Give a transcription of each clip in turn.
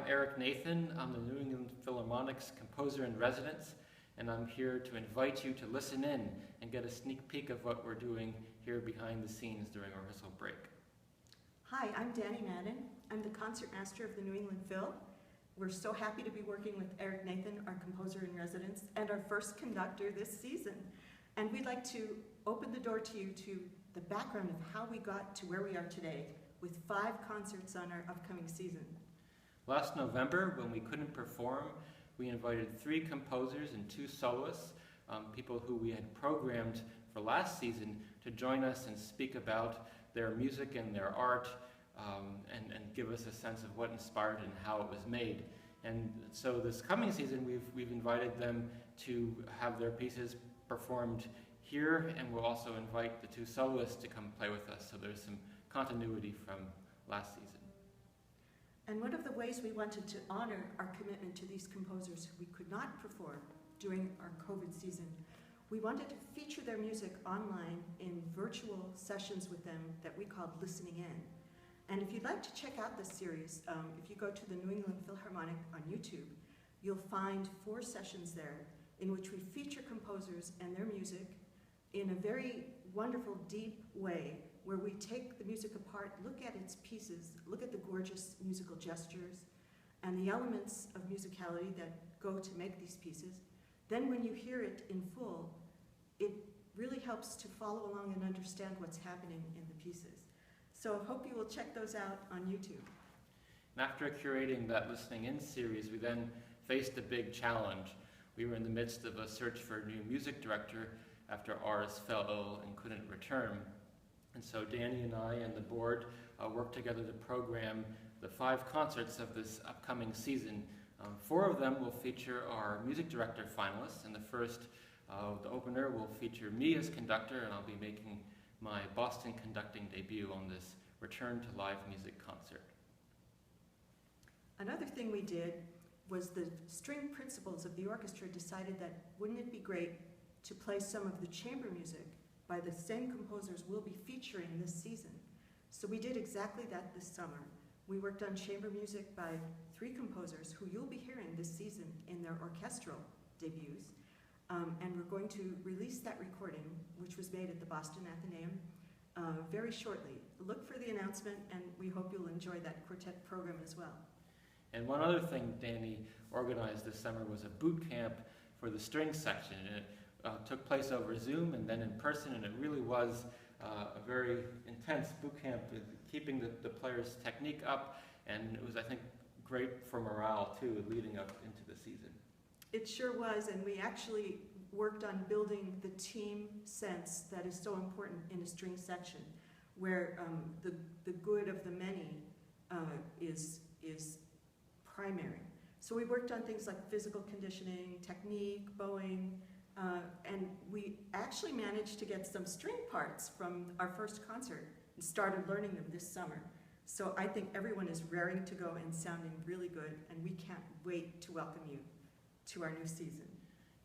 Eric Nathan. I'm the New England Philharmonic's composer in residence, and I'm here to invite you to listen in and get a sneak peek of what we're doing here behind the scenes during our rehearsal break. Hi, I'm Maddon. I'm the Concertmaster of the New England Phil. We're so happy to be working with Eric Nathan, our composer in residence, and our first conductor this season. And we'd like to open the door to you to the background of how we got to where we are today, with 5 concerts on our upcoming season. Last November, when we couldn't perform, we invited 3 composers and 2 soloists, people who we had programmed for last season, to join us and speak about their music and their art, and give us a sense of what inspired and how it was made. And so this coming season, we've invited them to have their pieces performed here, and we'll also invite the 2 soloists to come play with us, so there's some continuity from last season. And one of the ways we wanted to honor our commitment to these composers who we could not perform during our COVID season, we wanted to feature their music online in virtual sessions with them that we called Listening In. And if you'd like to check out this series, if you go to the New England Philharmonic on YouTube, you'll find 4 sessions there in which we feature composers and their music in a very wonderful, deep way, where we take the music apart, look at its pieces, look at the gorgeous musical gestures and the elements of musicality that go to make these pieces. Then when you hear it in full, it really helps to follow along and understand what's happening in the pieces. So I hope you will check those out on YouTube. And after curating that Listening In series, we then faced a big challenge. We were in the midst of a search for a new music director after ours fell ill and couldn't return. And so Danny and I and the board worked together to program the 5 concerts of this upcoming season. 4 of them will feature our music director finalists, and the first, the opener, will feature me as conductor, and I'll be making my Boston conducting debut on this Return to Live Music concert. Another thing we did was the string principals of the orchestra decided that wouldn't it be great to play some of the chamber music by the same composers we'll be featuring this season. So we did exactly that this summer. We worked on chamber music by 3 composers who you'll be hearing this season in their orchestral debuts. And we're going to release that recording, which was made at the Boston Athenaeum, very shortly. Look for the announcement, and we hope you'll enjoy that quartet program as well. And one other thing Danny organized this summer was a boot camp for the string section. And it took place over Zoom and then in person, and it really was a very intense boot camp, keeping the players' technique up, and it was, I think, great for morale too, leading up into the season. It sure was, and we actually worked on building the team sense that is so important in a string section, where the good of the many is primary. So we worked on things like physical conditioning, technique, bowing, and we actually managed to get some string parts from our first concert and started learning them this summer. So I think everyone is raring to go and sounding really good, and we can't wait to welcome you to our new season.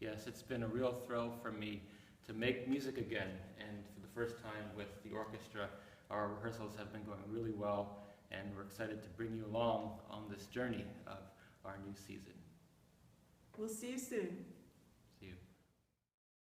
Yes, it's been a real thrill for me to make music again, and for the first time with the orchestra, our rehearsals have been going really well, and we're excited to bring you along on this journey of our new season. We'll see you soon.